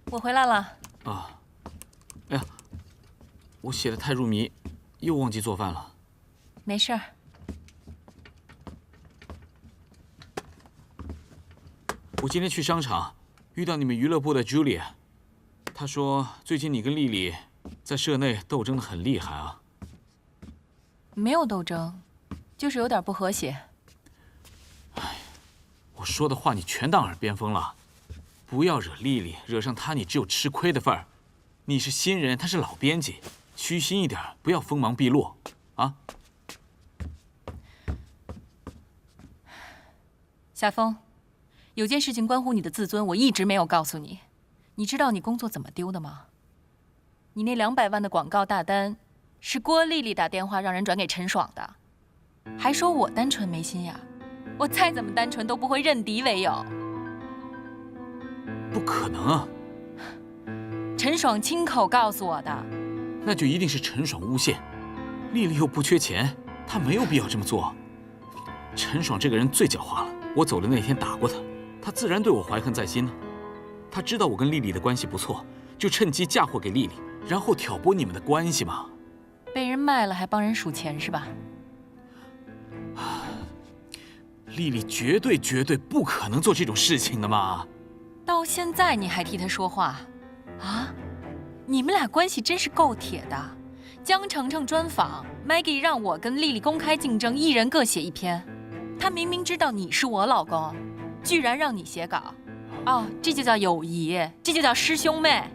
我回来了。啊，哎呀，我写的太入迷，又忘记做饭了。没事儿。我今天去商场遇到你们娱乐部的 Julia， 她说最近你跟丽丽在社内斗争的很厉害啊。没有斗争，就是有点不和谐。哎，我说的话你全当耳边风了。不要惹丽丽，惹上她你只有吃亏的份儿。你是新人，她是老编辑，虚心一点，不要锋芒毕露啊。夏风，有件事情关乎你的自尊，我一直没有告诉你。你知道你工作怎么丢的吗？你那200万的广告大单，是郭丽丽打电话让人转给陈爽的，还说我单纯没心眼。我再怎么单纯都不会认敌为友。不可能啊！陈爽亲口告诉我的。那就一定是陈爽诬陷。丽丽又不缺钱，她没有必要这么做。陈爽这个人最狡猾了，我走的那天打过他，他自然对我怀恨在心呢。他知道我跟丽丽的关系不错，就趁机嫁祸给丽丽，然后挑拨你们的关系嘛。被人卖了还帮人数钱是吧？丽丽绝对不可能做这种事情的嘛。到现在你还替她说话，啊？你们俩关系真是够铁的。江澄澄专访 ，Maggie 让我跟丽丽公开竞争，一人各写1篇。她明明知道你是我老公，居然让你写稿。哦，这就叫友谊，这就叫师兄妹。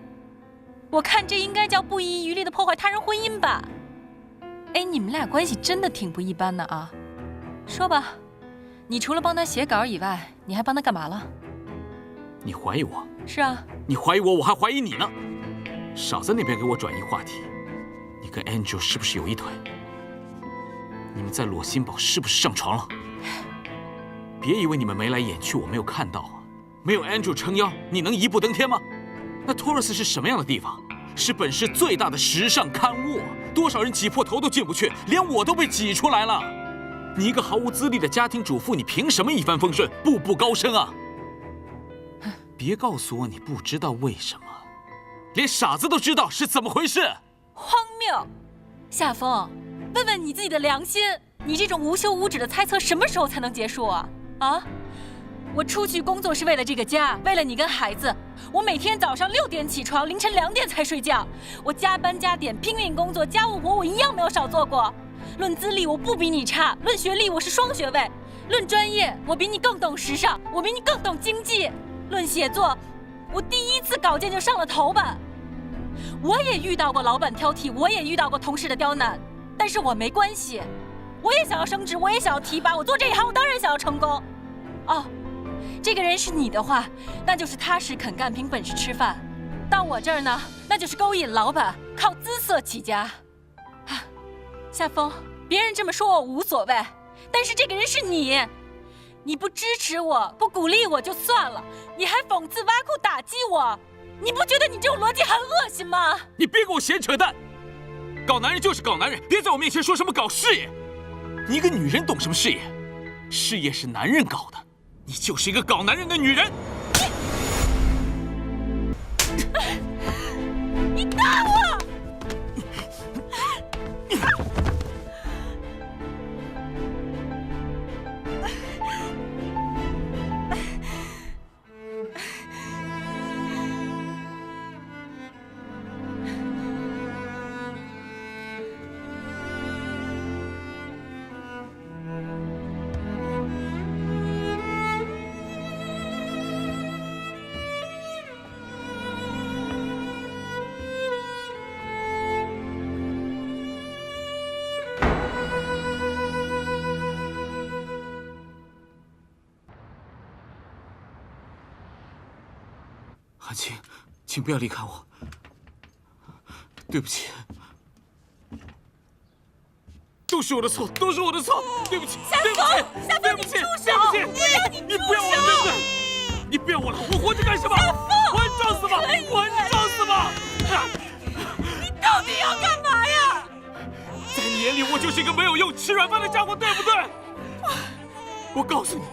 我看这应该叫不遗余力地破坏他人婚姻吧。哎，你们俩关系真的挺不一般的啊。说吧，你除了帮他写稿以外，你还帮他干嘛了？你怀疑我？是啊。你怀疑我，我还怀疑你呢。少在那边给我转移话题。你跟 Angel 是不是有一腿？你们在裸心堡是不是上床了？别以为你们眉来眼去，我没有看到啊！没有 Angel 撑腰，你能一步登天吗？那 Taurus 是什么样的地方？是本市最大的时尚刊物，多少人挤破头都进不去，连我都被挤出来了。你一个毫无资历的家庭主妇，你凭什么一帆风顺，步步高升啊？别告诉我你不知道为什么，连傻子都知道是怎么回事。荒谬！夏风，问问你自己的良心，你这种无休无止的猜测什么时候才能结束啊？啊！我出去工作是为了这个家，为了你跟孩子。我每天早上6点起床，凌晨2点才睡觉。我加班加点拼命工作，家务活我一样没有少做过。论资历我不比你差，论学历我是双学位，论专业我比你更懂时尚，我比你更懂经济。论写作，我第1次稿件就上了头版。我也遇到过老板挑剔，我也遇到过同事的刁难，但是我没关系。我也想要升职，我也想要提拔，我做这一行我当然想要成功。哦，这个人是你的话，那就是踏实肯干，凭本事吃饭；到我这儿呢，那就是勾引老板，靠姿色起家。啊，夏风，别人这么说我无所谓，但是这个人是你。你不支持我，不鼓励我就算了，你还讽刺挖苦打击我，你不觉得你这种逻辑很恶心吗？你别给我闲扯淡！搞男人就是搞男人，别在我面前说什么搞事业。你一个女人懂什么事业？事业是男人搞的，你就是一个搞男人的女人。你打我！韩青，请不要离开我，对不起，都是我的错，都是我的错，对不起，对不起，对不起，对不起，你不要我了，对不对？你不要我了，我活着干什么？我很找死吗？我很找死吗？你到底要干嘛呀？在你眼里，我就是一个没有用、吃软饭的家伙，对不对？我告诉你，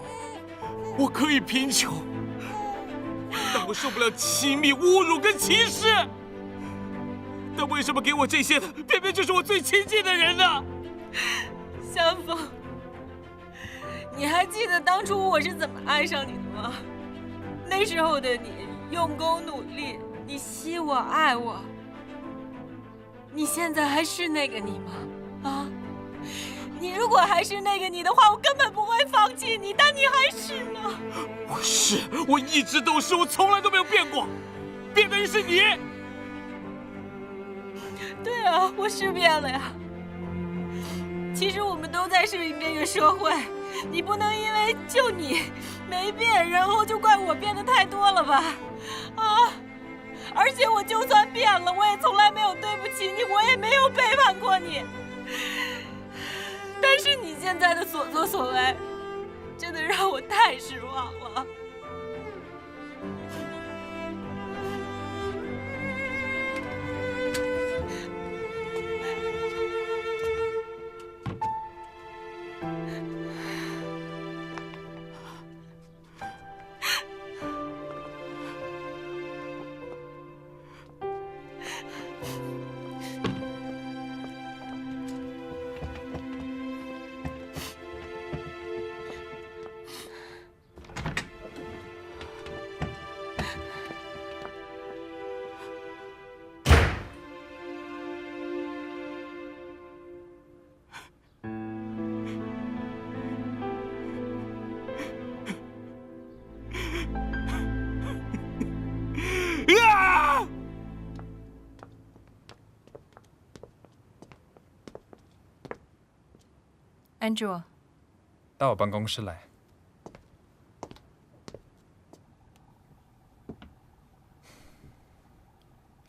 我可以贫穷，但我受不了亲密侮辱跟歧视。但为什么给我这些的，偏偏就是我最亲近的人呢？夏风，你还记得当初我是怎么爱上你的吗？那时候的你用功努力，你惜我爱我。你现在还是那个你吗？啊？你如果还是那个你的话，我根本不会放弃你，但你还是呢？我一直都是，我从来都没有变过，变的人是你。对啊，我是变了呀。其实我们都在适应这个社会，你不能因为就你没变，然后就怪我变得太多了吧？啊！而且我就算变了，我也从来没有对不起你，我也没有背叛过你。但是你现在的所作所为，真的让我太失望了。Andrew， 到我办公室来。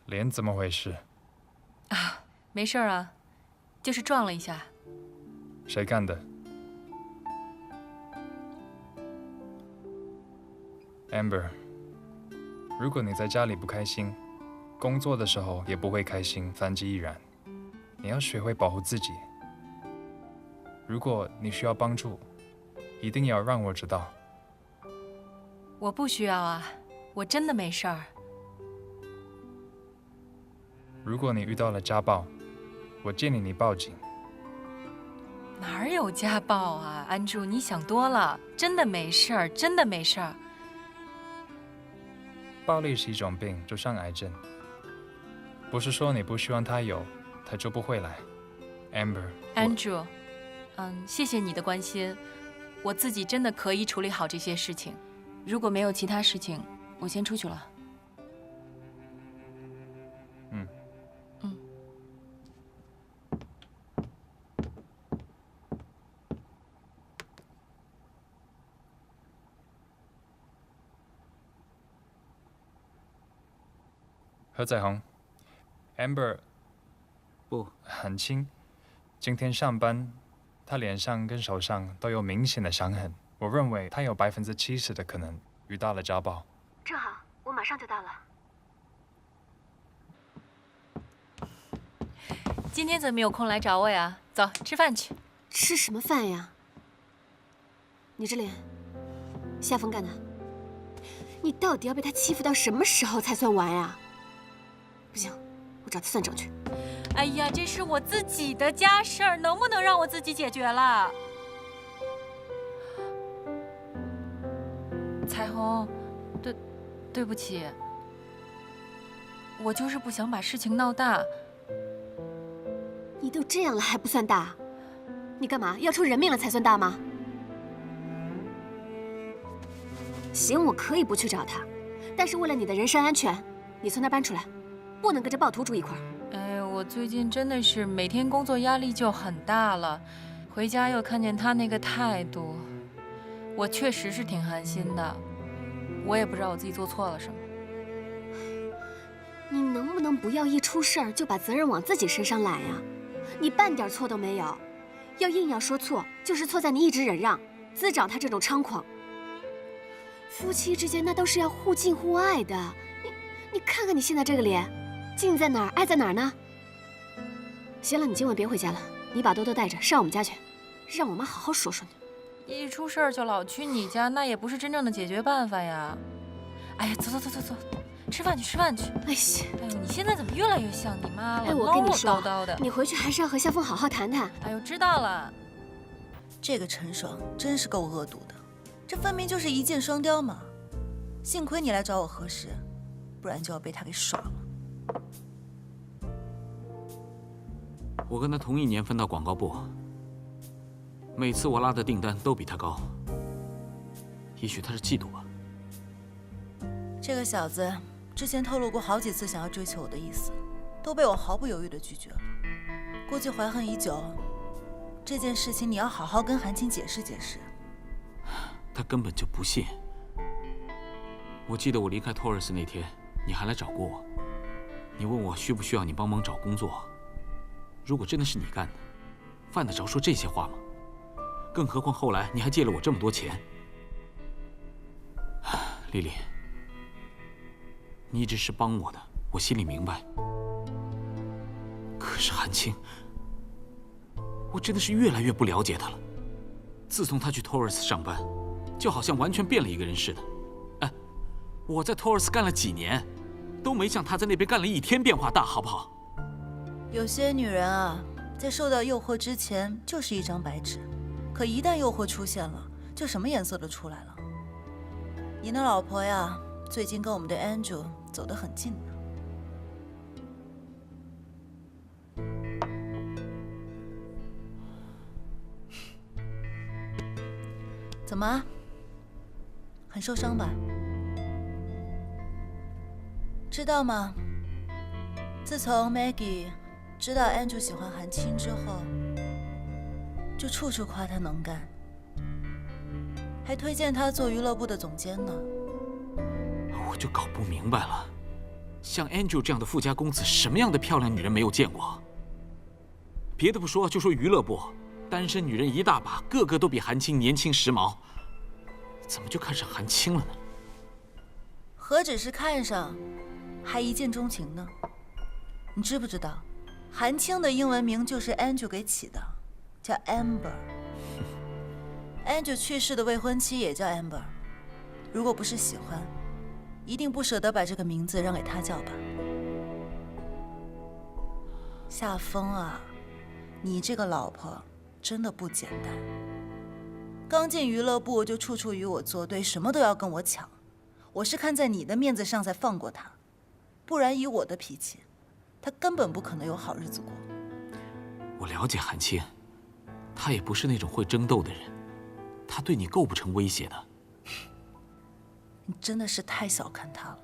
脸怎么回事？啊，没事啊，就是撞了一下。谁干的 ？Amber， 如果你在家里不开心，工作的时候也不会开心，反之亦然。你要学会保护自己。如果你需要帮助，一定要让我知道。我不需要啊，我真的没事儿。如果你遇到了家暴，我建议你报警。哪儿有家暴啊，安柱，你想多了，真的没事儿，真的没事儿。暴力是一种病，就像癌症，不是说你不希望他有，他就不会来。Andrew，谢谢你的关心，我自己真的可以处理好这些事情。如果没有其他事情，我先出去了。何彩虹 ，Amber， 不，很轻。今天上班，她脸上跟手上都有明显的伤痕。我认为她有70%的可能遇到了家暴。正好，我马上就到了。今天怎么没有空来找我呀？走，吃饭去。吃什么饭呀？你这脸，夏风干的。你到底要被他欺负到什么时候才算完呀？不行，我找他算账去。哎呀，这是我自己的家事儿，能不能让我自己解决了？彩虹，对不起，我就是不想把事情闹大。你都这样了还不算大？你干嘛要出人命了才算大吗？行，我可以不去找他，但是为了你的人身安全，你从那儿搬出来，不能跟着暴徒住一块儿。哎，我最近真的是每天工作压力就很大了，回家又看见他那个态度，我确实是挺寒心的。我也不知道我自己做错了什么。你能不能不要一出事儿就把责任往自己身上揽呀？你半点错都没有，要硬要说错，就是错在你一直忍让，滋长他这种猖狂。夫妻之间那都是要互敬互爱的。你看看你现在这个脸，敬在哪儿，爱在哪儿呢？行了，你今晚别回家了，你把多多带着上我们家去，让我妈好好说说你。一出事儿就老去你家，那也不是真正的解决办法呀。哎呀，走，吃饭去，吃饭去。哎呀，哎呦，你现在怎么越来越像你妈了？哎，我跟你说，唠叨的。你回去还是要和夏风好好谈谈。哎呦，知道了。这个陈爽真是够恶毒的，这分明就是一箭双雕嘛。幸亏你来找我核实，不然就要被他给耍了。我跟他同一年分到广告部，每次我拉的订单都比他高，也许他是嫉妒吧。这个小子之前透露过好几次想要追求我的意思，都被我毫不犹豫地拒绝了。估计怀恨已久，这件事情你要好好跟韩青解释解释。他根本就不信。我记得我离开托尔斯那天，你还来找过我，你问我需不需要你帮忙找工作。如果真的是你干的，犯得着说这些话吗？更何况后来你还借了我这么多钱。丽丽，你一直是帮我的，我心里明白。可是韩青，我真的是越来越不了解他了。自从他去托尔斯上班，就好像完全变了一个人似的。哎，我在托尔斯干了几年，都没像他在那边干了1天变化大，好不好？有些女人啊，在受到诱惑之前就是一张白纸，可一旦诱惑出现了，就什么颜色都出来了。你的老婆呀，最近跟我们的 Andrew 走得很近呢。怎么？很受伤吧？知道吗？自从 Maggie 知道 Andrew 喜欢韩青之后，就处处夸他能干，还推荐他做娱乐部的总监呢。我就搞不明白了，像 Angel 这样的富家公子，什么样的漂亮女人没有见过？别的不说，就说娱乐部，单身女人一大把，个个都比韩青年轻时髦，怎么就看上韩青了呢？何止是看上，还一见钟情呢。你知不知道，韩青的英文名就是 Andrew 给起的，叫 Amber。Andrew 去世的未婚妻也叫 Amber， 如果不是喜欢，一定不舍得把这个名字让给他叫吧。夏风啊，你这个老婆真的不简单。刚进娱乐部就处处与我作对，什么都要跟我抢。我是看在你的面子上才放过他，不然以我的脾气，他根本不可能有好日子过。我了解韩青，他也不是那种会争斗的人，他对你构不成威胁的。你真的是太小看他了，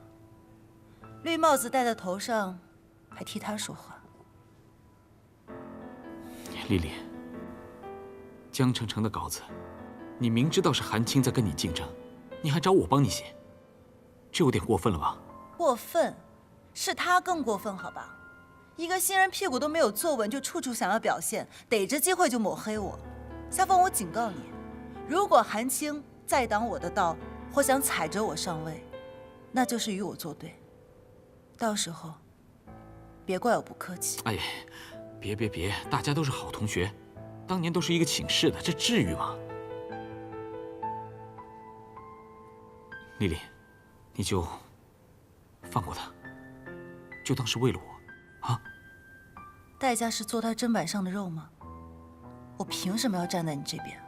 绿帽子戴在头上，还替他说话。丽丽，江澄澄的稿子，你明知道是韩青在跟你竞争，你还找我帮你写，这有点过分了吧？过分，是他更过分，好吧？一个新人屁股都没有坐稳，就处处想要表现，逮着机会就抹黑我。夏风，我警告你，如果韩青再挡我的道，或想踩着我上位，那就是与我作对。到时候，别怪我不客气。哎，别，大家都是好同学，当年都是一个寝室的，这至于吗？丽丽，你就放过他，就当是为了我，啊？代价是做他砧板上的肉吗？我凭什么要站在你这边？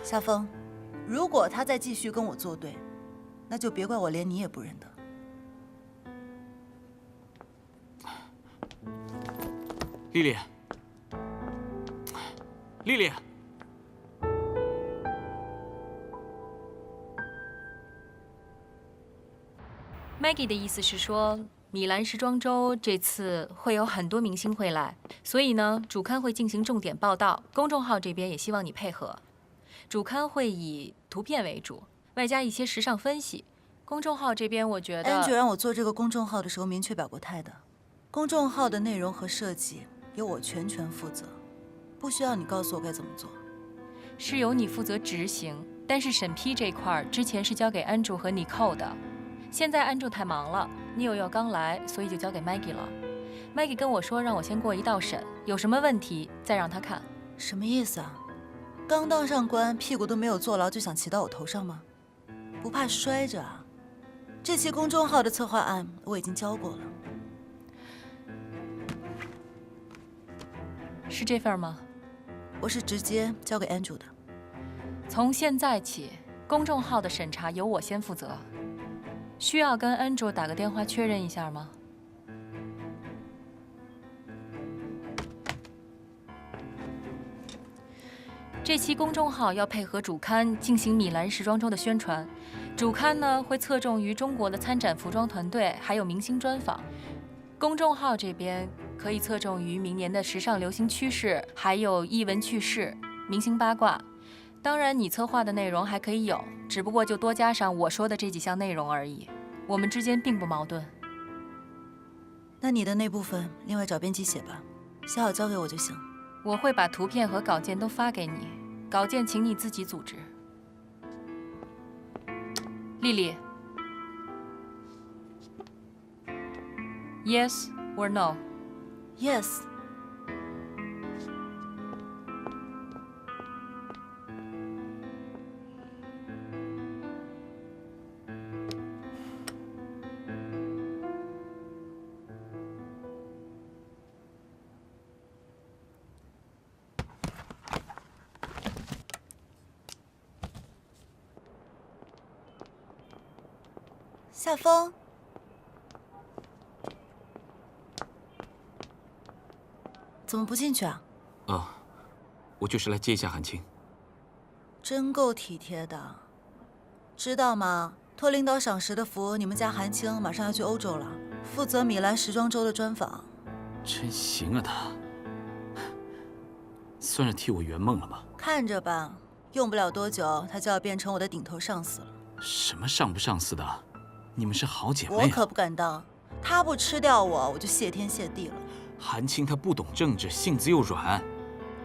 夏风，如果他再继续跟我作对，那就别怪我连你也不认得。丽丽，丽丽。Maggie 的意思是说，米兰时装周这次会有很多明星会来，所以呢，主刊会进行重点报道，公众号这边也希望你配合。主刊会以图片为主，外加一些时尚分析。公众号这边，我觉得 Andrew 让我做这个公众号的时候明确表过态的，公众号的内容和设计由我全权负责，不需要你告诉我该怎么做。是由你负责执行，但是审批这块儿之前是交给 Andrew 和 Nicole 的。现在 Andrew 太忙了，Neil又刚来，所以就交给 Maggie 了。Maggie 跟我说让我先过一道审，有什么问题再让他看。什么意思啊？刚当上官，屁股都没有坐牢就想骑到我头上吗？不怕摔着啊？这期公众号的策划案我已经交过了。是这份吗？我是直接交给 Andrew 的。从现在起，公众号的审查由我先负责。需要跟 Andrew 打个电话确认一下吗？这期公众号要配合主刊进行米兰时装周的宣传。主刊呢会侧重于中国的参展服装团队，还有明星专访。公众号这边可以侧重于明年的时尚流行趋势，还有艺文趣事、明星八卦。当然，你策划的内容还可以有，只不过就多加上我说的这几项内容而已。我们之间并不矛盾。那你的那部分另外找编辑写吧，写好交给我就行。我会把图片和稿件都发给你，稿件请你自己组织。丽丽 ，Yes or no？ Yes。夏风，怎么不进去啊？我就是来接一下韩青。真够体贴的，知道吗？托领导赏识的福，你们家韩青马上要去欧洲了，负责米兰时装周的专访。真行啊他，算是替我圆梦了吧？看着吧，用不了多久，他就要变成我的顶头上司了。什么上不上司的？你们是好姐妹啊。我可不敢当，他不吃掉我，我就谢天谢地了。韩青她不懂政治，性子又软，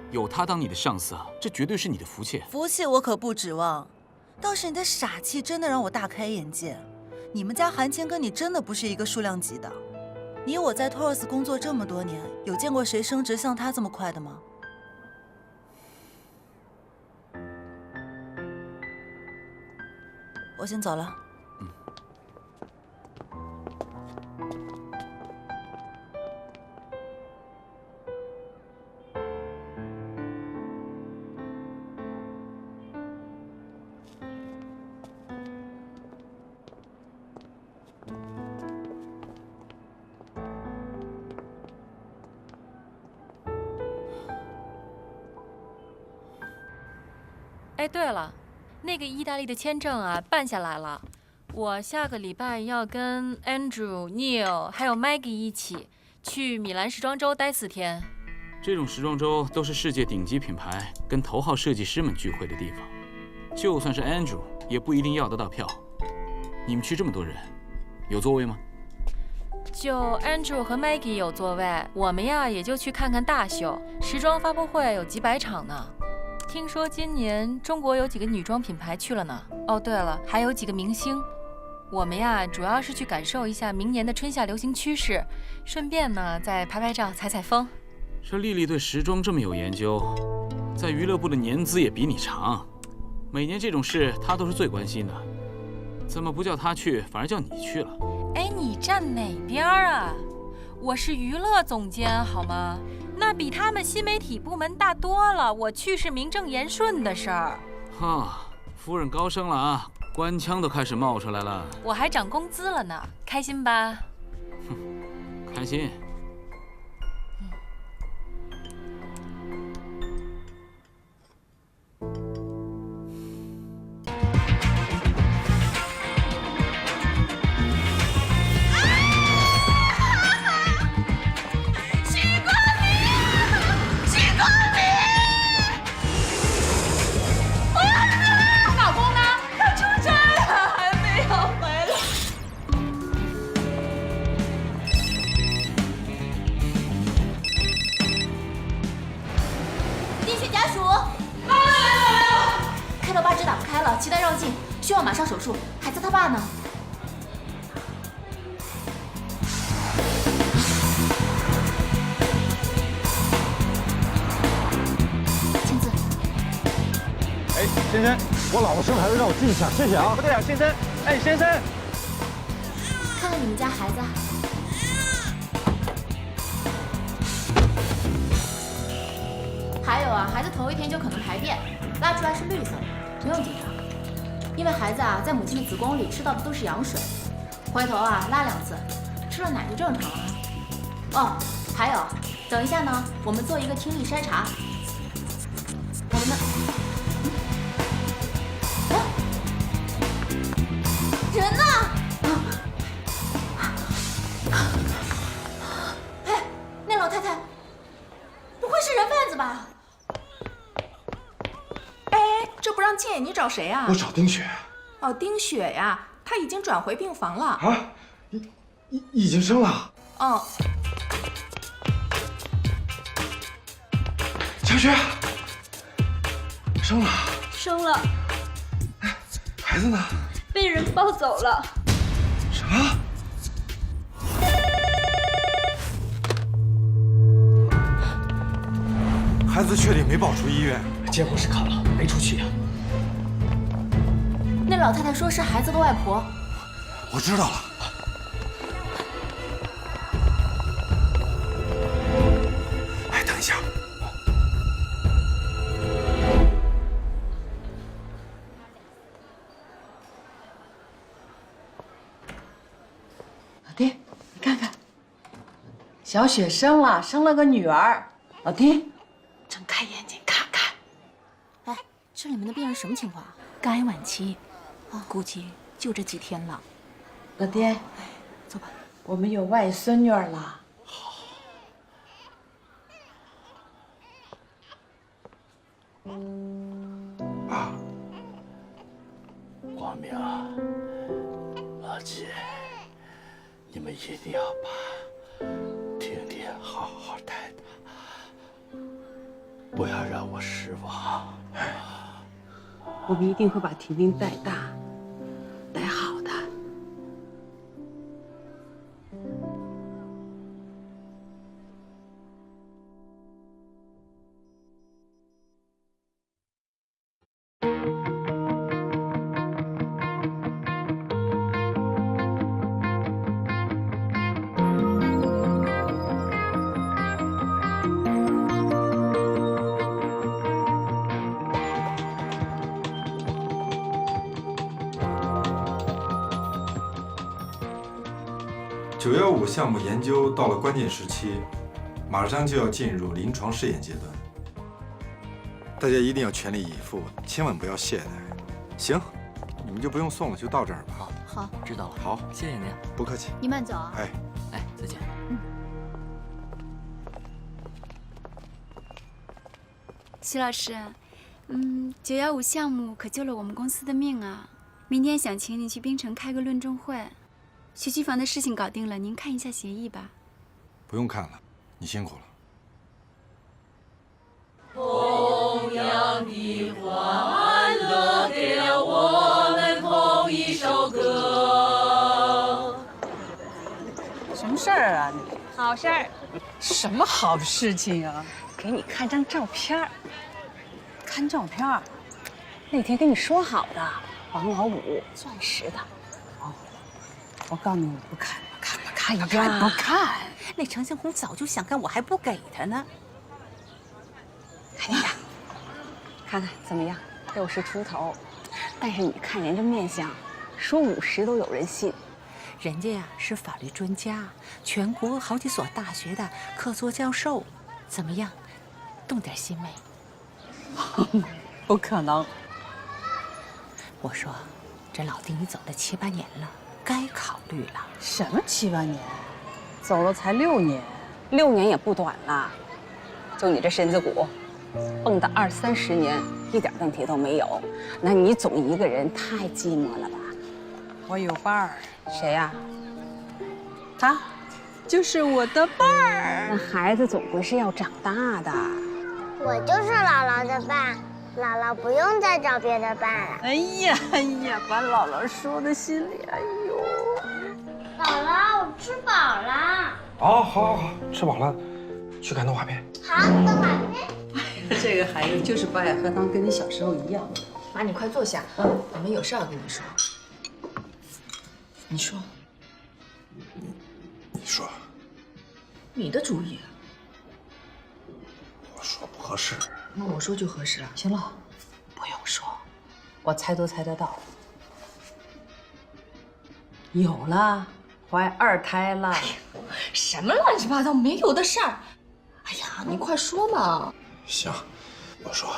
有她当你的上司，这绝对是你的福气。福气我可不指望，倒是你的傻气真的让我大开眼界。你们家韩青跟你真的不是一个数量级的。你我在托尔斯工作这么多年，有见过谁升职像他这么快的吗？我先走了。哎，对了，那个意大利的签证啊，办下来了。我下个礼拜要跟 Andrew、Neil 还有 Maggie 一起去米兰时装周待4天。这种时装周都是世界顶级品牌跟头号设计师们聚会的地方，就算是 Andrew 也不一定要得到票。你们去这么多人，有座位吗？就 Andrew 和 Maggie 有座位，我们呀也就去看看大秀。时装发布会有几百场呢。听说今年中国有几个女装品牌去了呢。哦，对了，还有几个明星。我们呀主要是去感受一下明年的春夏流行趋势，顺便呢再拍拍照、采采风。这丽丽对时装这么有研究，在娱乐部的年资也比你长。每年这种事她都是最关心的，怎么不叫她去，反而叫你去了？哎，你站哪边啊？我是娱乐总监，好吗？那比他们新媒体部门大多了，我去是名正言顺的事儿。哈，夫人高升了啊，官腔都开始冒出来了。我还涨工资了呢，开心吧？哼，开心。脐带绕颈，需要马上手术。孩子他爸呢？签字。哎，先生。我老婆生孩子让我进一下，谢谢啊。不对啊，先生，哎，先生，看看你们家孩子。还有啊，孩子头一天就可能排便，拉出来是绿色的，不用紧张，因为孩子啊在母亲的子宫里吃到的都是羊水，回头啊拉2次，吃了奶就正常了。哦，还有，等一下呢，我们做一个听力筛查。我们的，人呢？哎，那老太太，不会是人贩子吧？哎，这不让进，你找谁啊？我找丁雪。哦，丁雪呀，她已经转回病房了。啊，已经生了。哦。小雪，生了。生了。孩子呢？被人抱走了。什么？孩子确定没抱出医院，监护室看了，没出去呀。那老太太说是孩子的外婆。我知道了。哎，等一下。老爹，你看看，小雪生了个女儿。老爹，睁开眼睛看看。哎，这里面的病人什么情况啊？肝癌晚期，估计就这几天了。老爹，走吧，我们有外孙女了。爸，光明，老季，你们一定要把婷婷好好带大，不要让我失望。我们一定会把婷婷带大，带好的。915项目研究到了关键时期，马上就要进入临床试验阶段。大家一定要全力以赴，千万不要懈怠。行，你们就不用送了，就到这儿吧。好，知道了。好，谢谢您。不客气。你慢走啊。哎，再见。徐老师，915项目可救了我们公司的命啊！明天想请你去滨城开个论证会。学区房的事情搞定了，您看一下协议吧。不用看了，你辛苦了。同样的欢乐，给了我们同一首歌。什么事儿啊？好事儿。什么好事情啊？给你看张照片。看照片？那天跟你说好的，王老五，钻石的。哦，我告诉你，我不看，不看。那程向红早就想看，我还不给他呢。看一下，看看怎么样？60出头，但是你看人家面相，说50都有人信。人家呀是法律专家，全国好几所大学的客座教授，怎么样？动点心没？不可能。我说，这老丁你走了7、8年了，该考虑了。什么7、8年？走了才6年，6年也不短了。就你这身子骨，蹦跶20、30年，一点问题都没有。那你总一个人太寂寞了吧？我有伴儿。谁呀？他，就是我的伴儿。那孩子总归是要长大的。我就是姥姥的伴，姥姥不用再找别的伴了。哎呀，把姥姥说的心里，哎呦。姥姥，我吃饱了。好，吃饱了，去看动画片。好，动画片。这个孩子就是不爱喝汤，跟你小时候一样。妈，你快坐下，我们有事要跟你说。你说。你说。你的主意。我说不合适。那我说就合适了。行了，不用说，我猜都猜得到。有了，怀2胎了。哎呦，什么乱七八糟没有的事儿！哎呀，你快说嘛。行，我说。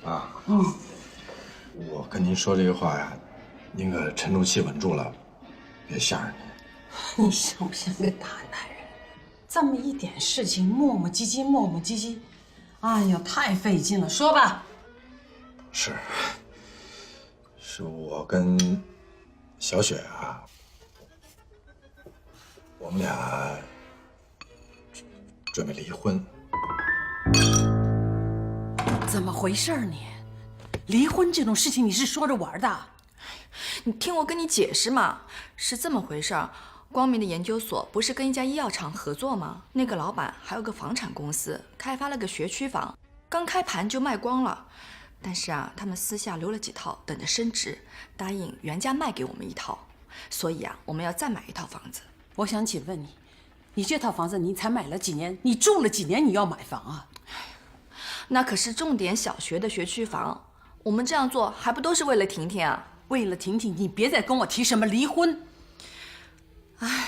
啊，我跟您说这个话呀，您可沉住气稳住了，别吓着你。你像不像个大男人？这么一点事情磨磨唧唧，磨磨唧唧，哎呀，太费劲了。说吧。是我跟小雪啊，我们俩准备离婚。怎么回事你？离婚这种事情你是说着玩的？你听我跟你解释嘛，是这么回事儿。光明的研究所不是跟一家医药厂合作吗？那个老板还有个房产公司，开发了个学区房，刚开盘就卖光了。但是啊，他们私下留了几套，等着升值，答应原价卖给我们1套。所以啊，我们要再买1套房子。我想请问你，你这套房子你才买了几年？你住了几年？你要买房啊？那可是重点小学的学区房，我们这样做还不都是为了婷婷啊？为了婷婷，你别再跟我提什么离婚。哎，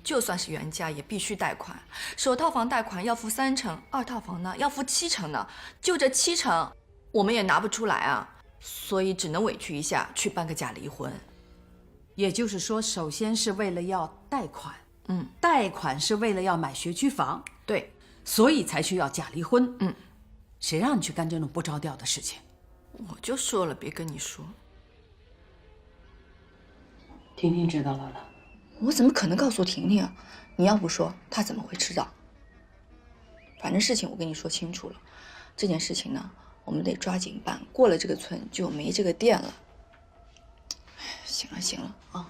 就算是原价也必须贷款，首套房贷款要付3成，2套房呢要付7成呢，就这7成。我们也拿不出来啊，所以只能委屈一下，去办个假离婚。也就是说，首先是为了要贷款，贷款是为了要买学区房，对，所以才需要假离婚，谁让你去干这种不着调的事情？我就说了，别跟你说。婷婷知道了呢？我怎么可能告诉婷婷啊？你要不说，她怎么会知道？反正事情我跟你说清楚了，这件事情呢，我们得抓紧办，过了这个村就没这个店了。行了行了啊。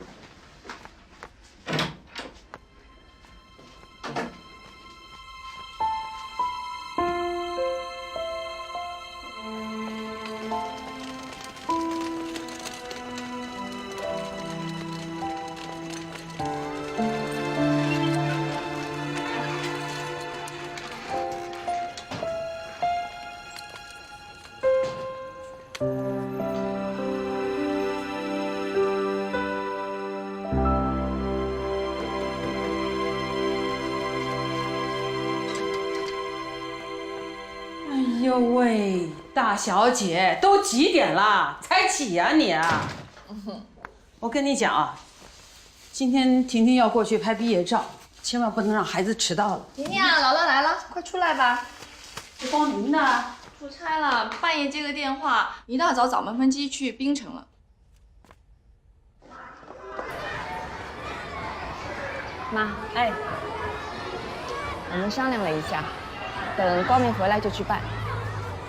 哎呦喂，大小姐，都几点了才起呀你啊？我跟你讲啊，今天婷婷要过去拍毕业照，千万不能让孩子迟到了。婷婷啊，姥姥来了，快出来吧。这光明呢？出差了，半夜接个电话，一大早早门飞机去槟城了。妈，哎，我们商量了一下，等光明回来就去办。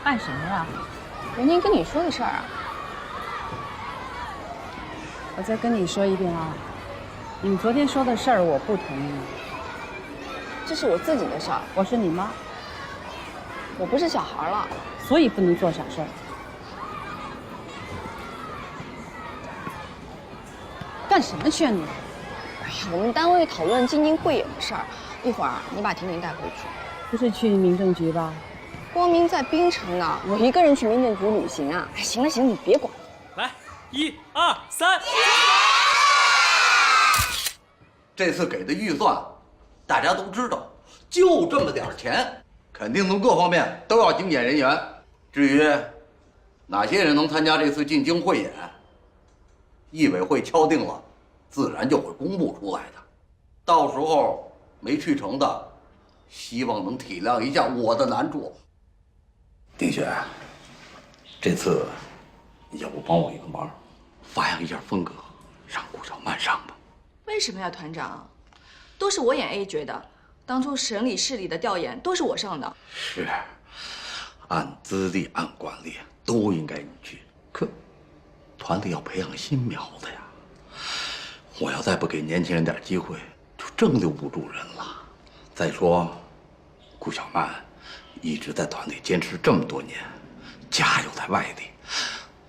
办什么呀？昨天跟你说的事儿啊。我再跟你说一遍啊，你昨天说的事儿我不同意。这是我自己的事儿。我是你妈，我不是小孩了，所以不能做傻事儿。干什么去啊你？哎呀，我们单位讨论京津汇演的事儿，一会儿你把婷婷带回去。不是去民政局吧？光明在槟城呢，我一个人去民政局旅行啊！哎，行了行了，你别管。来，1、2、3。这次给的预算，大家都知道，就这么点钱，肯定从各方面都要精简人员。至于哪些人能参加这次进京汇演，艺委会敲定了，自然就会公布出来的。到时候没去成的，希望能体谅一下我的难处。丁雪，这次你要不帮我一个忙，发扬一下风格，让顾小曼上吧。为什么呀，团长？都是我演 A 角的，当初省里市里的调研都是我上的。是，按资历按惯例都应该你去，可团里要培养新苗子呀。我要再不给年轻人点机会，就真留不住人了。再说，顾小曼一直在团队坚持这么多年，家又在外地，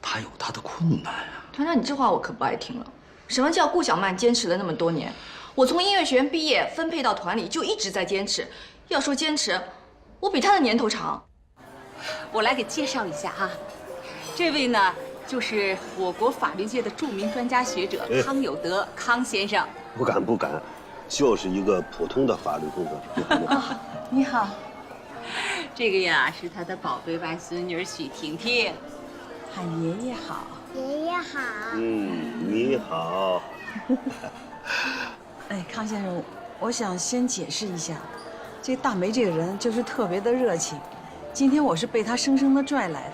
他有他的困难啊。团长，你这话我可不爱听了。什么叫顾小曼坚持了那么多年？我从音乐学院毕业，分配到团里就一直在坚持。要说坚持，我比他的年头长。我来给介绍一下哈，这位呢就是我国法律界的著名专家学者康有德康先生。不敢不敢，就是一个普通的法律工作者。你好，这个呀是他的宝贝外孙女许婷婷，喊爷爷好。爷爷好。你好。哎，康先生，我想先解释一下，这大梅这个人就是特别的热情。今天我是被他生生的拽来的。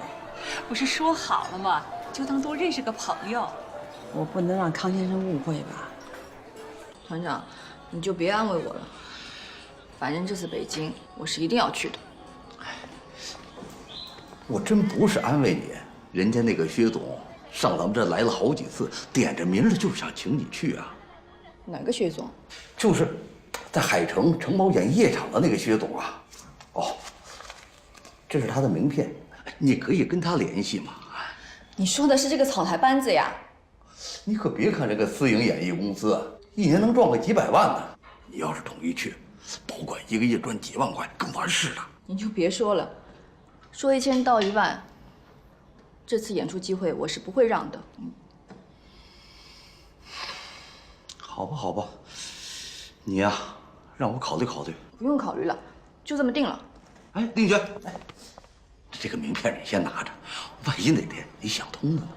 不是说好了吗？就当多认识个朋友。我不能让康先生误会吧？团长，你就别安慰我了。反正这次北京我是一定要去的。我真不是安慰你，人家那个薛总上咱们这来了好几次，点着名了就是想请你去啊。哪个薛总？就是在海城城堡演夜场的那个薛总啊。哦，这是他的名片，你可以跟他联系嘛。你说的是这个草台班子呀？你可别看这个私营演艺公司，一年能赚个几百万呢。你要是统一去，保管一个月赚几万块，跟完事了。你就别说了，说1000道1万，这次演出机会我是不会让的。好吧，好吧，你呀，让我考虑考虑。不用考虑了，就这么定了。哎，令轩，哎，这个名片你先拿着，万一哪天你想通了呢？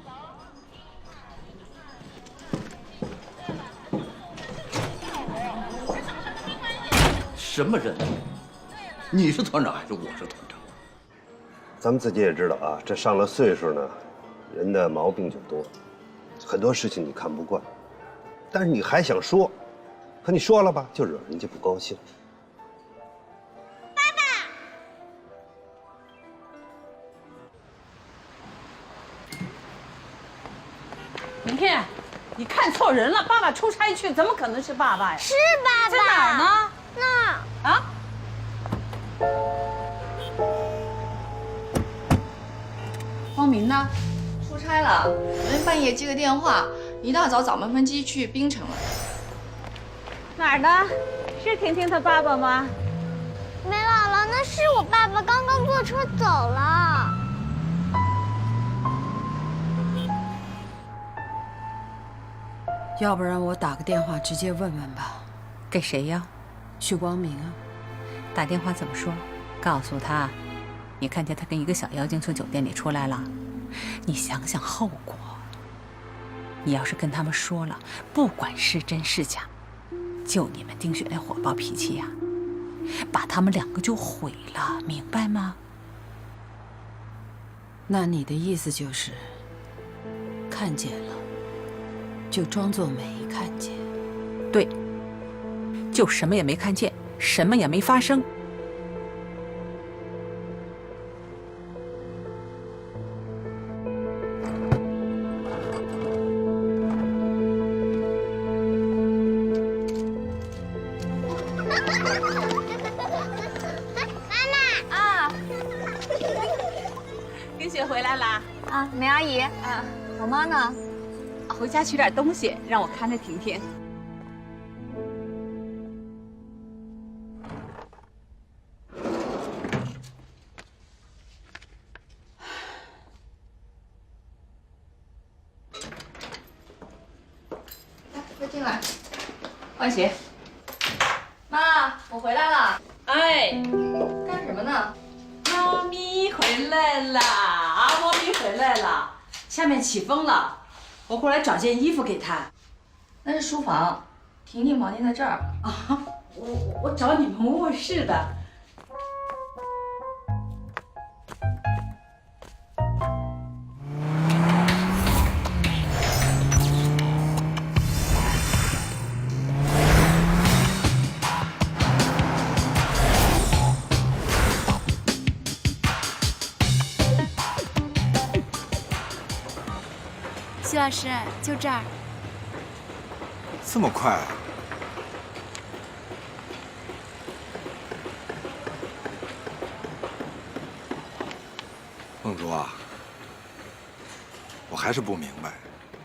什么人？你是团长还是我是团长？咱们自己也知道啊，这上了岁数呢，人的毛病就多，很多事情你看不惯，但是你还想说，可你说了吧，就惹人家不高兴。婷婷，你看错人了，爸爸出差去，怎么可能是爸爸呀？是爸爸。在哪儿呢？那儿。啊？方明呢？出差了。昨天半夜接个电话，一大早早班飞机去槟城了。哪儿的？是婷婷她爸爸吗？梅姥姥，那是我爸爸，刚刚坐车走了。要不然我打个电话直接问问吧。给谁呀？许光明啊。打电话怎么说？告诉他，你看见他跟一个小妖精从酒店里出来了。你想想后果。你要是跟他们说了，不管是真是假，就你们丁雪那火爆脾气呀，把他们2个就毁了，明白吗？那你的意思就是，看见了，就装作没看见。对，就什么也没看见，什么也没发生。丁雪回来啦！啊，梅阿姨。啊，我妈呢？回家取点东西，让我看着婷婷。来，快进来，换鞋。妈，我回来了。哎，干什么呢？妈咪回来啦！啊，妈咪回来了。下面起风了，我过来找件衣服给她。那是书房，婷婷房间在这儿。啊，我找你们卧室的。徐老师，就这儿。这么快啊？刘啊，我还是不明白。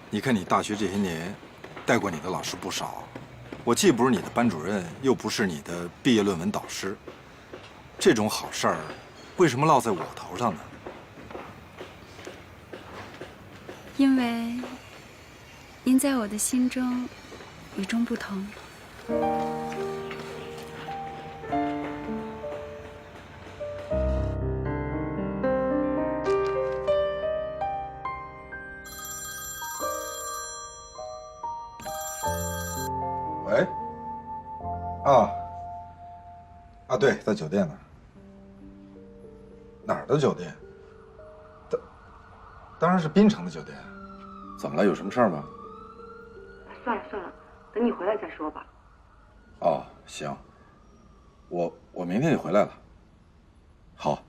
你看你大学这些年，带过你的老师不少，我既不是你的班主任，又不是你的毕业论文导师，这种好事儿，为什么落在我头上呢？因为您在我的心中与众不同。喂？对，在酒店呢。哪儿的酒店？当然是滨城的酒店。怎么了？有什么事儿吗？算了，等你回来再说吧。哦，行。我明天就回来了。好。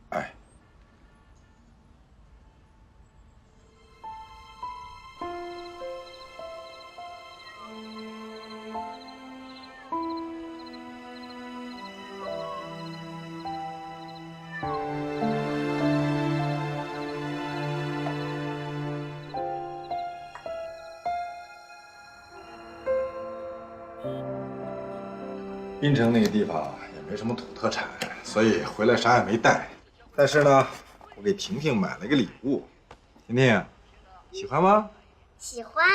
哎。滨城那个地方也没什么土特产，所以回来啥也没带。但是呢，我给婷婷买了个礼物。婷婷，喜欢吗？喜欢。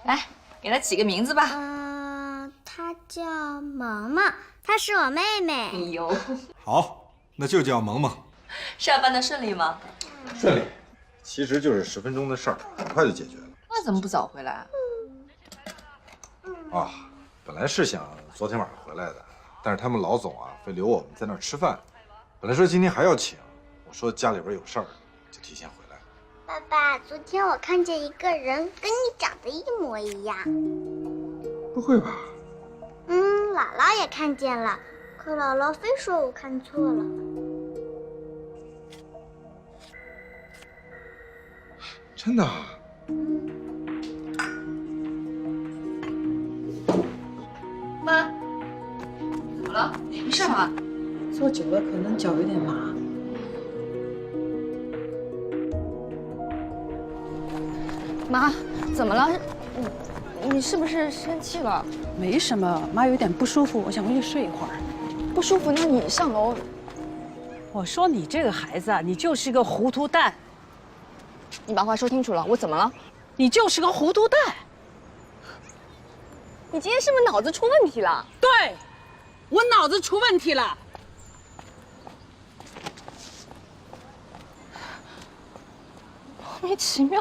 来，给她起个名字吧。她叫萌萌，她是我妹妹。哎呦，好，那就叫萌萌。上班的顺利吗？顺利，其实就是10分钟的事儿，很快就解决了。那怎么不早回来？本来是想昨天晚上回来的，但是他们老总非留我们在那儿吃饭。本来说今天还要请，我说家里边有事儿，就提前回来了。爸爸，昨天我看见一个人跟你长得一模一样。不会吧？姥姥也看见了，可姥姥非说我看错了。真的？妈，怎么了？没事吧？坐久了可能脚有点麻。妈，怎么了？你是不是生气了？没什么，妈有点不舒服，我想回去睡一会儿。不舒服，那你上楼。我说你这个孩子你就是个糊涂蛋。你把话说清楚了，我怎么了？你就是个糊涂蛋。你今天是不是脑子出问题了？对，我脑子出问题了。莫名其妙。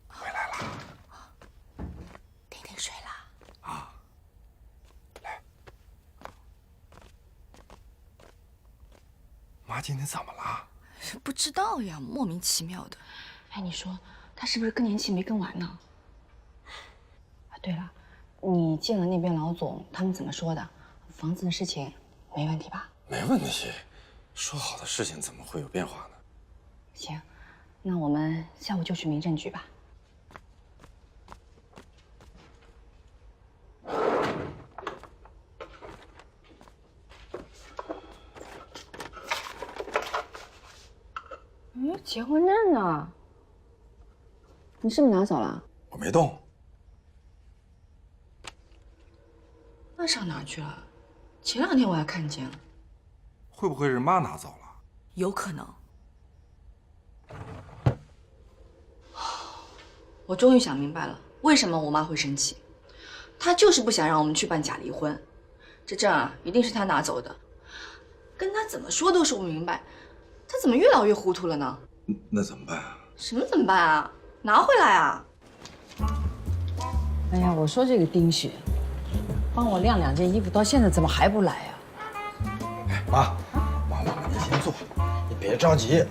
回来了。婷婷睡了。来。妈今天怎么了？不知道呀，莫名其妙的。哎，你说他是不是更年期没更完呢？对了，你见了那边老总，他们怎么说的？房子的事情没问题吧？没问题，说好的事情怎么会有变化呢？行，那我们下午就去民政局吧。结婚证呢？你是不是拿走了？我没动。那上哪儿去了？前2天我还看见了。会不会是妈拿走了？有可能。我终于想明白了，为什么我妈会生气。她就是不想让我们去办假离婚。这证一定是她拿走的。跟她怎么说都说不明白，她怎么越老越糊涂了呢？那怎么办啊？什么怎么办啊？拿回来啊！哎呀，我说这个丁雪，帮我晾2件衣服，到现在怎么还不来啊？哎，妈，你先坐，你别着急。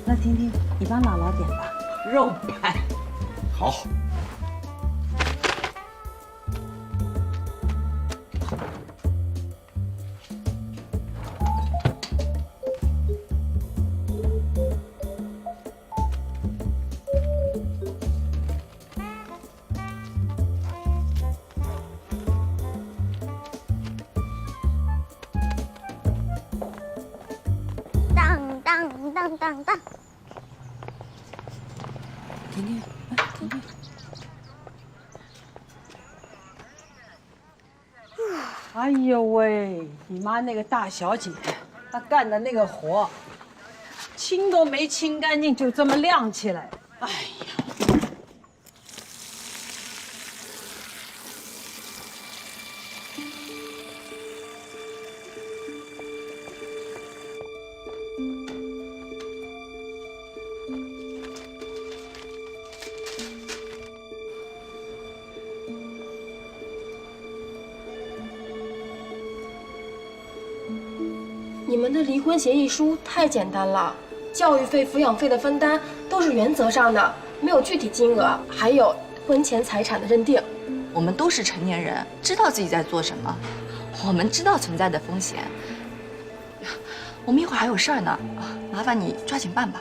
那婷婷，你帮姥姥点吧，肉排。好。当当当。婷婷，来，婷婷。哎呦喂，你妈那个大小姐，她干的那个活，清都没清干净，就这么亮起来。哎呀！你们的离婚协议书太简单了，教育费、抚养费的分担都是原则上的，没有具体金额，还有婚前财产的认定。我们都是成年人，知道自己在做什么，我们知道存在的风险。我们一会儿还有事儿呢，麻烦你抓紧办吧。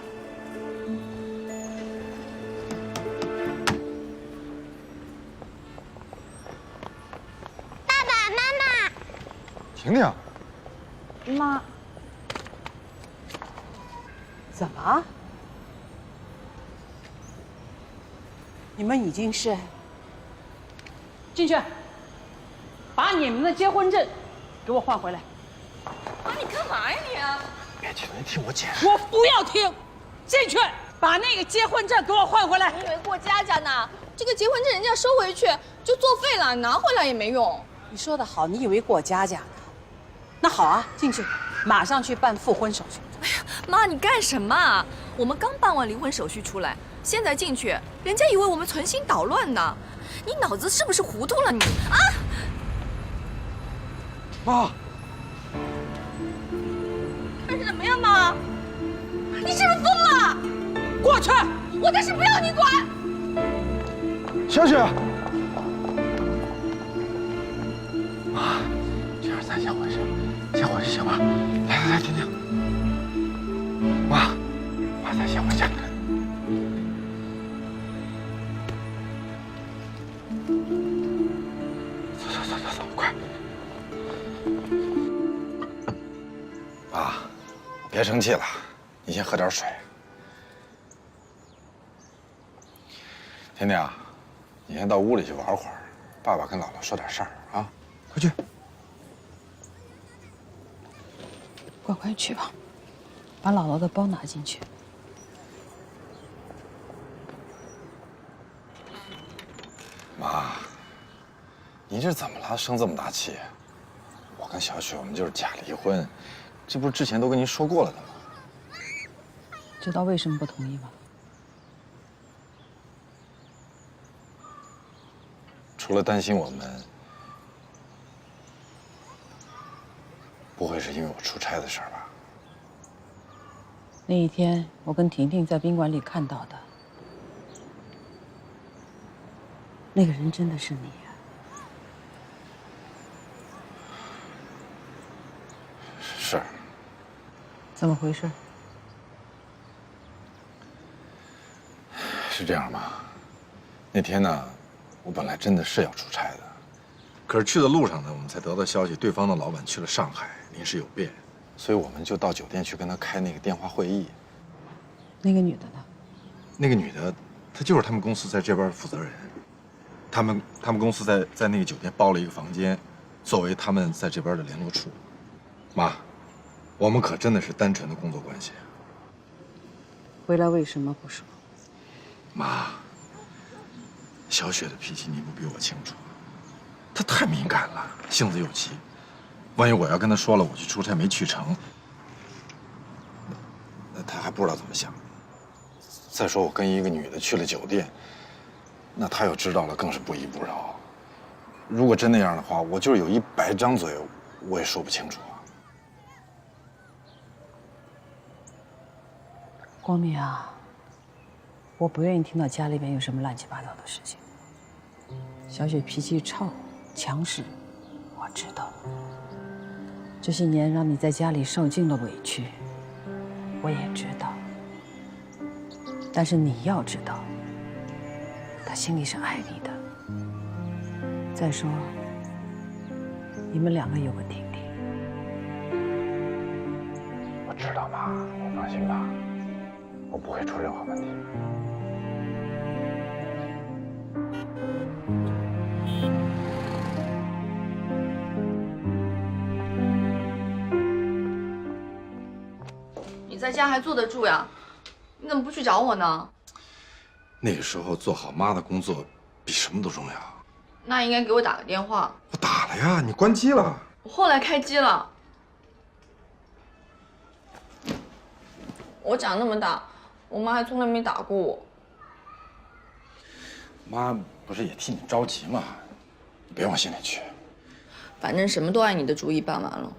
爸爸妈妈，婷婷。妈，怎么？你们已经是进去，把你们的结婚证给我换回来。妈，你干嘛呀你啊？别激动，你听我解释。我不要听，进去把那个结婚证给我换回来。你以为过家家呢？这个结婚证人家收回去就作废了，拿回来也没用。你说的好，你以为过家家呢？那好啊，进去，马上去办复婚手续。哎呀，妈，你干什么啊？我们刚办完离婚手续出来，现在进去，人家以为我们存心捣乱呢。你脑子是不是糊涂了你啊？妈，看什么呀，妈？你是不是疯了？过去！我的事不要你管。小雪，妈，这样咱先回去，先回去行吗？来，婷婷，妈，咱先回去。走，快！妈，别生气了，你先喝点水。婷婷，你先到屋里去玩会儿，爸爸跟姥姥说点事儿啊，快去。快去吧，把姥姥的包拿进去。妈，你这怎么了？生这么大气？我跟小雪我们就是假离婚，这不是之前都跟您说过了的吗？知道为什么不同意吗？除了担心我们，不会是因为我出差的事儿吧？那一天我跟婷婷在宾馆里看到的，那个人真的是你呀？是。怎么回事？是这样吗？那天呢，我本来真的是要出差的，可是去的路上呢，我们才得到消息，对方的老板去了上海，临时有变，所以我们就到酒店去跟他开那个电话会议。那个女的呢？那个女的，她就是他们公司在这边的负责人。他们公司在那个酒店包了一个房间，作为他们在这边的联络处。妈，我们可真的是单纯的工作关系。回来为什么不说？妈，小雪的脾气你不比我清楚，她太敏感了，性子又急。万一我要跟她说了我去出差没去成，那她还不知道怎么想。再说我跟一个女的去了酒店，那她要知道了更是不依不饶。如果真那样的话，我就是有100张嘴，我也说不清楚啊。光明啊，我不愿意听到家里边有什么乱七八糟的事情。小雪脾气臭、强势，我知道。这些年让你在家里受尽了委屈，我也知道。但是你要知道，她心里是爱你的。再说，你们2个有个婷婷。我知道，妈，你放心吧。我不会出任何问题。你在家还坐得住呀？你怎么不去找我呢？那个时候做好妈的工作比什么都重要。那应该给我打个电话。我打了呀，你关机了。我后来开机了。我长那么大，我妈还从来没打过我。妈不是也替你着急吗？你别往心里去。反正什么都按你的主意办完了。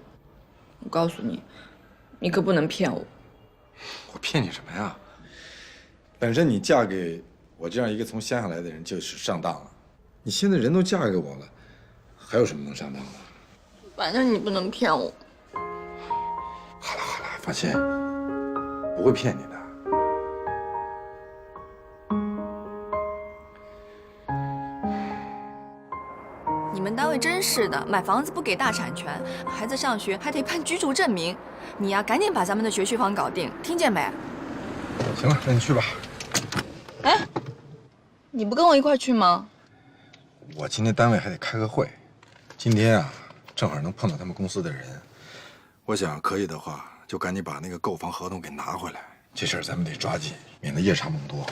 我告诉你，你可不能骗我。我骗你什么呀？本身你嫁给我这样一个从乡下来的人就是上当了，你现在人都嫁给我了，还有什么能上当的？反正你不能骗我。好了好了，放心，不会骗你的。你们单位真是的，买房子不给大产权，孩子上学还得办居住证明。你呀，赶紧把咱们的学区房搞定，听见没？行了，那你去吧。哎，你不跟我一块去吗？我今天单位还得开个会，今天啊，正好能碰到他们公司的人。我想可以的话，就赶紧把那个购房合同给拿回来。这事儿咱们得抓紧，免得夜长梦多。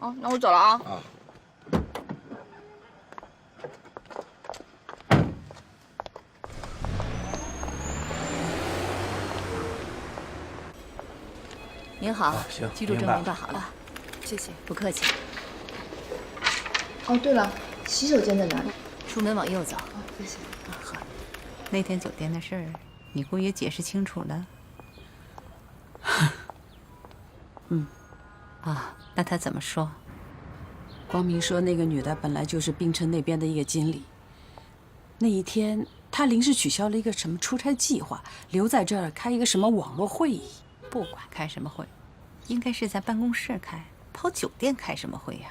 哦，那我走了啊。啊。您好，行，居住证明办好了，谢谢，不客气。哦，对了，洗手间在哪里？出门往右走。谢谢。好。那天酒店的事儿，你姑爷解释清楚了。啊，那他怎么说？光明说那个女的本来就是冰城那边的一个经理。那一天，他临时取消了一个什么出差计划，留在这儿开一个什么网络会议。不管开什么会，应该是在办公室开，跑酒店开什么会呀？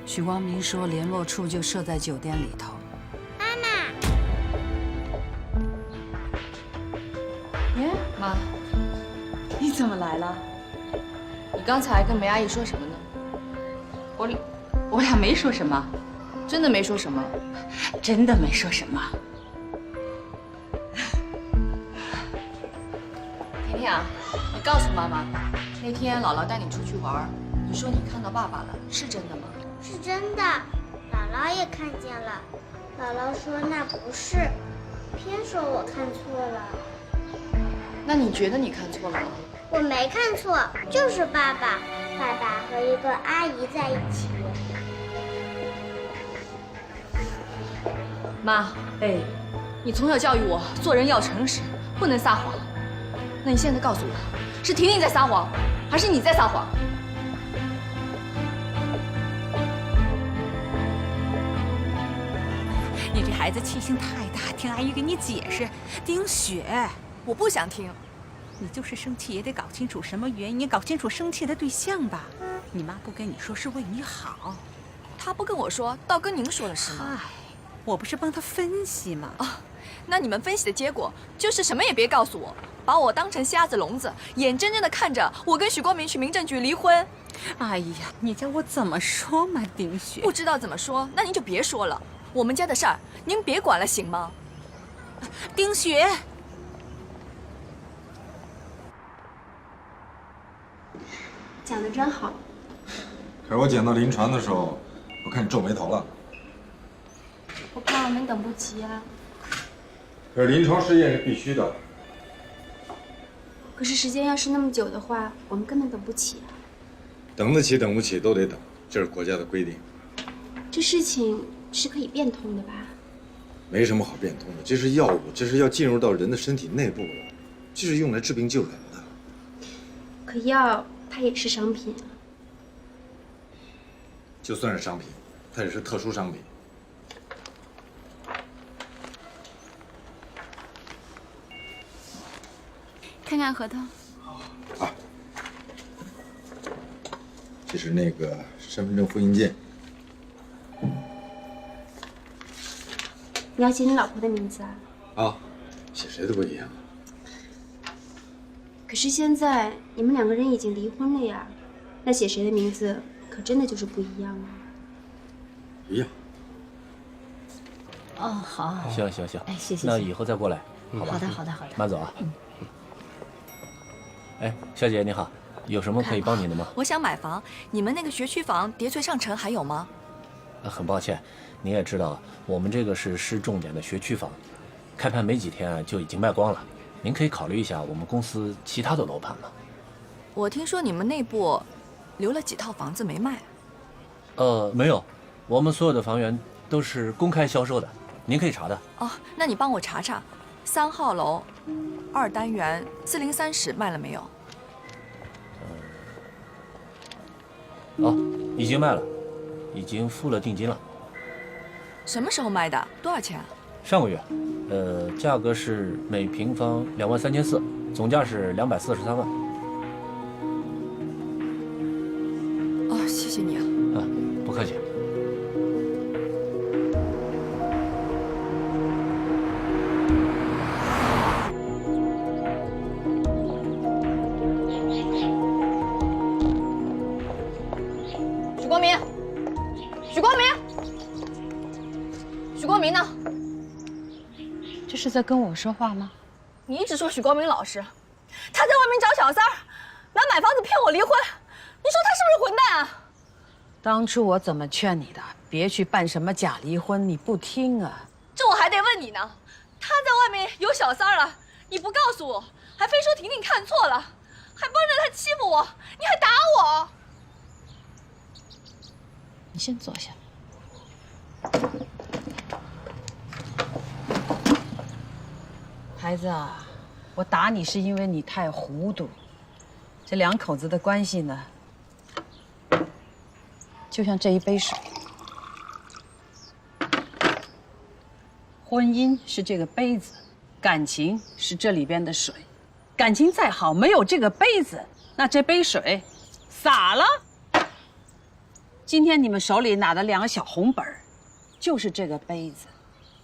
许光明说联络处就设在酒店里头。妈妈，耶，妈，你怎么来了？你刚才跟梅阿姨说什么呢？我俩没说什么，真的没说什么，真的没说什么。婷婷啊，你告诉妈妈，那天姥姥带你出去玩，你说你看到爸爸了，是真的吗？是真的，姥姥也看见了。姥姥说那不是，偏说我看错了。那你觉得你看错了吗？我没看错，就是爸爸。爸爸和一个阿姨在一起。妈，你从小教育我做人要诚实，不能撒谎。那你现在告诉我，是婷婷在撒谎，还是你在撒谎？你这孩子气性太大，听阿姨给你解释。丁雪，我不想听。你就是生气也得搞清楚什么原因，搞清楚生气的对象吧。你妈不跟你说是为你好，她不跟我说，倒跟您说了是吗？我不是帮她分析吗？哦，那你们分析的结果就是什么也别告诉我，把我当成瞎子聋子，眼睁睁的看着我跟许光明去民政局离婚。哎呀，你叫我怎么说嘛，丁雪？不知道怎么说，那您就别说了。我们家的事儿您别管了，行吗？丁雪。讲得真好。可是我捡到临床的时候，我看你皱眉头了。我怕我们等不及啊。可是临床试验是必须的。可是时间要是那么久的话，我们根本等不起啊。等得起等不起都得等，这是国家的规定。这事情是可以变通的吧？没什么好变通的，这是药物，这是要进入到人的身体内部的，这是用来治病救人的。可药它也是商品啊。就算是商品，它也是特殊商品。看看合同。啊，这是那个身份证复印件。你要写你老婆的名字啊？啊，写谁的不一样。可是现在你们2个人已经离婚了呀，那写谁的名字可真的就是不一样啊。一样。哦，好。行，哎，谢谢。那以后再过来，好吧？好的。慢走啊。哎，小姐你好，有什么可以帮您的吗？我想买房，你们那个学区房叠翠上城还有吗？很抱歉，您也知道，我们这个是市重点的学区房，开盘没几天就已经卖光了。您可以考虑一下我们公司其他的楼盘吗？我听说你们内部留了几套房子没卖。没有，我们所有的房源都是公开销售的，您可以查的。哦，那你帮我查查，3号楼2单元403室卖了没有？已经卖了，已经付了定金了。什么时候卖的？多少钱？上个月，价格是每平方23400，总价是243万。哦，谢谢你啊。不客气。许光明，许光明，许光明呢？这是在跟我说话吗？你一直说许光明老师，他在外面找小三儿，拿买房子骗我离婚，你说他是不是混蛋啊？当初我怎么劝你的？别去办什么假离婚，你不听啊！这我还得问你呢。他在外面有小三儿了，你不告诉我，还非说婷婷看错了，还帮着他欺负我，你还打我。你先坐下。孩子啊，我打你是因为你太糊涂。这2口子的关系呢，就像这一杯水。婚姻是这个杯子，感情是这里边的水。感情再好，没有这个杯子，那这杯水洒了。今天你们手里拿的2个小红本儿，就是这个杯子。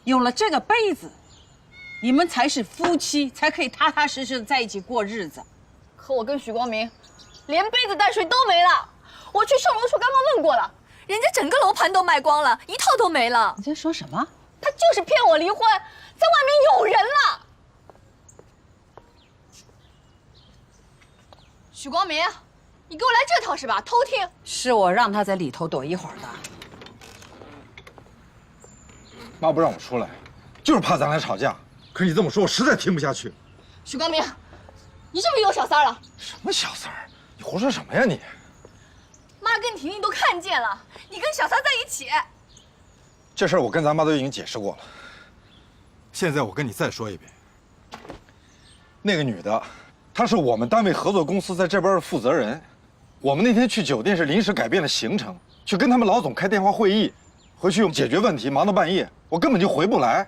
有了这个杯子，你们才是夫妻，才可以踏踏实实的在一起过日子。可我跟许光明，连杯子带水都没了。我去售楼处刚刚问过了，人家整个楼盘都卖光了，一套都没了。你在说什么？他就是骗我离婚，在外面有人了。许光明，你给我来这套是吧？偷听？是我让他在里头躲一会儿的。妈不让我出来，就是怕咱俩吵架。可是你这么说，我实在听不下去。许光明，你是不是有小三了？什么小三儿？你胡说什么呀你？妈跟婷婷都看见了，你跟小三在一起。这事儿我跟咱妈都已经解释过了。现在我跟你再说一遍，那个女的，她是我们单位合作公司在这边的负责人。我们那天去酒店是临时改变了行程，去跟他们老总开电话会议，回去解决问题，忙到半夜，我根本就回不来。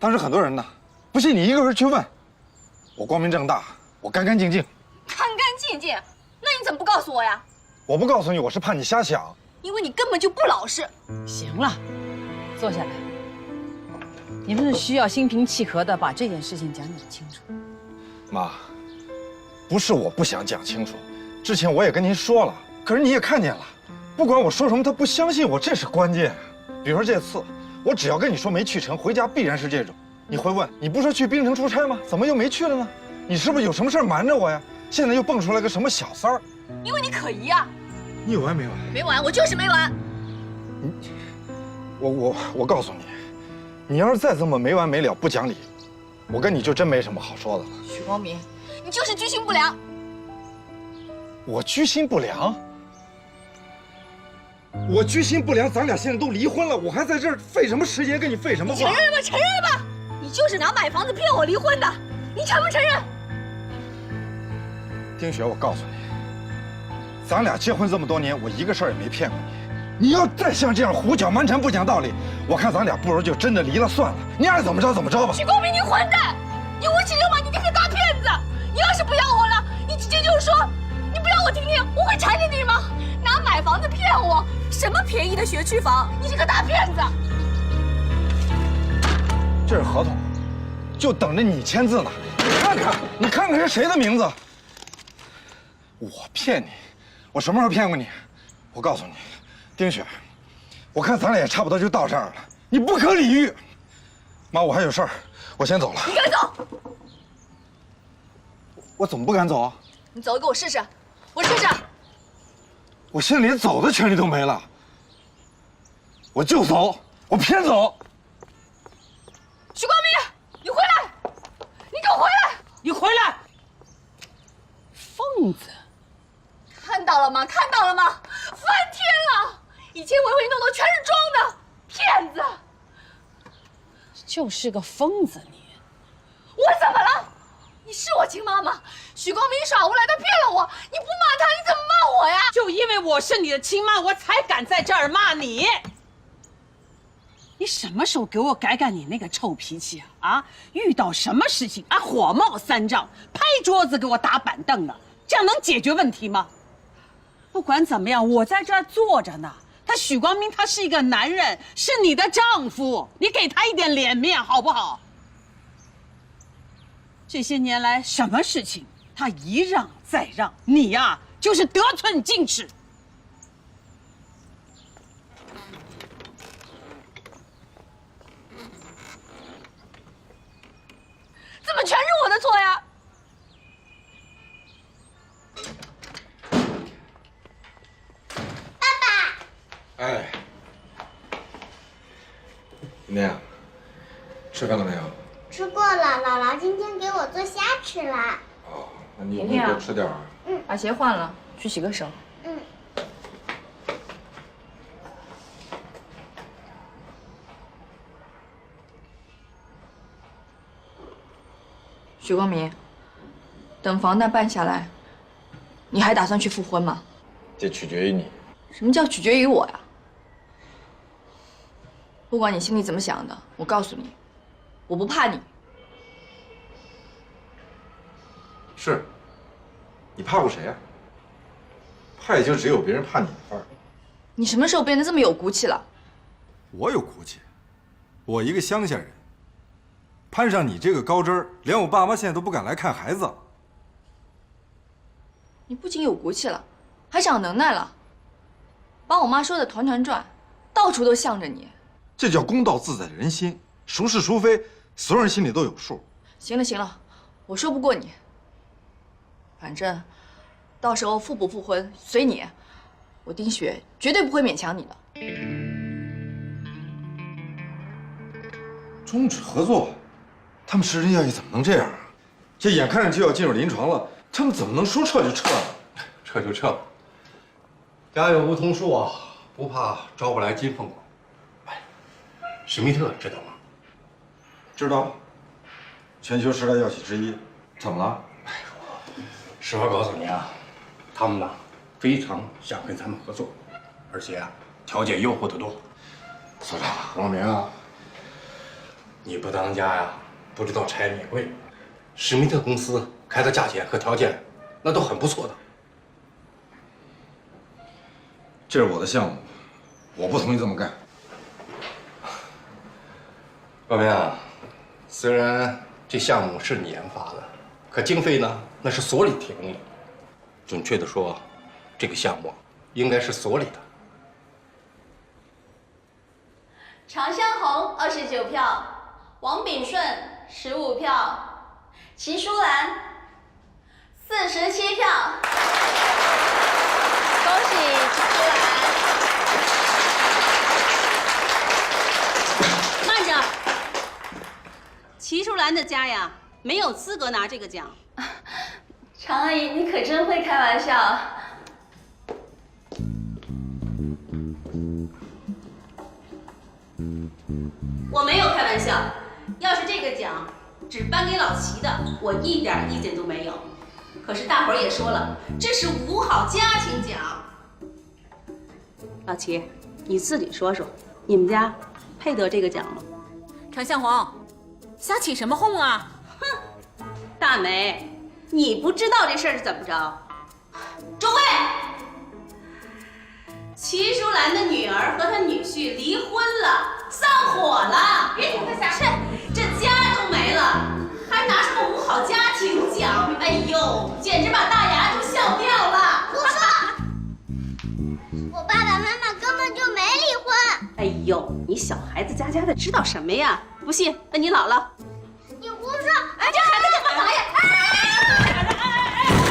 当时很多人呢，不信你一个人去问。我光明正大，我干干净净。干干净净？那你怎么不告诉我呀？我不告诉你，我是怕你瞎想。因为你根本就不老实。行了，坐下来。你们是需要心平气和的把这件事情讲清楚。妈，不是我不想讲清楚，之前我也跟您说了，可是你也看见了，不管我说什么，他不相信我，这是关键。比如说这次，我只要跟你说没去成，回家必然是这种。你会问，你不是去槟城出差吗？怎么又没去了呢？你是不是有什么事瞒着我呀？现在又蹦出来个什么小三儿？因为你可疑啊。你有完没完？没完，我就是没完。我告诉你，你要是再这么没完没了不讲理，我跟你就真没什么好说的了。许光明，你就是居心不良。我居心不良？我居心不良，咱俩现在都离婚了，我还在这儿费什么时间跟你废什么话？承认吧，承认吧，你就是拿买房子骗我离婚的，你承不承认？丁雪，我告诉你，咱俩结婚这么多年，我一个事儿也没骗过你。你要再像这样胡搅蛮缠、不讲道理，我看咱俩不如就真的离了算了。你爱怎么着怎么着吧。许光明，你混蛋！你无情流氓，你就是大骗子！你要是不要我了，你直接就说，你不让我听听，我会缠着你吗？拿买房子骗我，什么便宜的学区房？你这个大骗子！这是合同，就等着你签字呢。你看看，你看看是谁的名字？我骗你？我什么时候骗过你？我告诉你，丁雪，我看咱俩也差不多就到这儿了，你不可理喻。妈，我还有事儿，我先走了。你赶走！我怎么不敢走啊？你走，给我试试，我试试。我现在连走的权利都没了，我就走，我偏走。许光明，你回来！你给我回来！你回来！疯子！看到了吗？看到了吗？翻天了！以前唯唯诺诺全是装的，骗子！就是个疯子你！我怎么了？你是我亲妈妈，许光明耍无赖，他骗了我，你不骂他，你怎么骂我呀？就因为我是你的亲妈，我才敢在这儿骂你。你什么时候给我改改你那个臭脾气啊？啊，遇到什么事情啊，火冒三丈，拍桌子给我打板凳的，这样能解决问题吗？不管怎么样，我在这儿坐着呢。他许光明，他是一个男人，是你的丈夫，你给他一点脸面好不好？这些年来，什么事情他一让再让，你呀就是得寸进尺。怎么全是我的错呀？哎，姑娘，吃饭了没有？吃过了，姥姥今天给我做虾吃了。哦，那你多吃点啊。把鞋换了，去洗个手。嗯。许光明，等房贷办下来，你还打算去复婚吗？这取决于你。什么叫取决于我呀？不管你心里怎么想的，我告诉你，我不怕你。是，你怕过谁呀？怕也就只有别人怕你的份儿。你什么时候变得这么有骨气了？我有骨气，我一个乡下人，攀上你这个高枝儿，连我爸妈现在都不敢来看孩子。你不仅有骨气了，还长能耐了，把我妈说的团团转，到处都向着你。这叫公道自在人心，孰是孰非，所有人心里都有数。行了行了，我说不过你。反正，到时候复不复婚随你，我丁雪绝对不会勉强你的。终止合作，他们施仁教育怎么能这样啊？这眼看着就要进入临床了，他们怎么能说撤就撤呢？撤就撤。家有梧桐树啊，不怕招不来金凤凰。哎，史密特知道吗？知道，全球10大药企之一。怎么了？实话告诉你啊，他们呢非常想跟咱们合作，而且啊条件诱惑得多。所长，王明啊，你不当家呀，不知道柴米贵。史密特公司开的价钱和条件，那都很不错的。这是我的项目，我不同意这么干。王明啊，虽然这项目是你研发的，可经费呢，那是所里提供的。准确的说，这个项目应该是所里的。常香红29票，王炳顺15票，齐淑兰47票。恭喜齐淑兰！慢着，齐淑兰的家呀，没有资格拿这个奖。常阿姨，你可真会开玩笑。我没有开玩笑，要是这个奖只颁给老齐的，我一点意见都没有。可是大伙儿也说了，这是五好家庭奖。老齐，你自己说说，你们家配得这个奖吗？常向红，瞎起什么哄啊？哼，大梅，你不知道这事儿是怎么着？诸位，齐淑兰的女儿和她女婿离婚了，丧火了，别听他瞎说，这家都没了，还拿什么五好家庭奖？哎呦，简直把大牙都笑掉了。呦，你小孩子家家的知道什么呀？不信问你姥姥。你胡说！哎，这孩子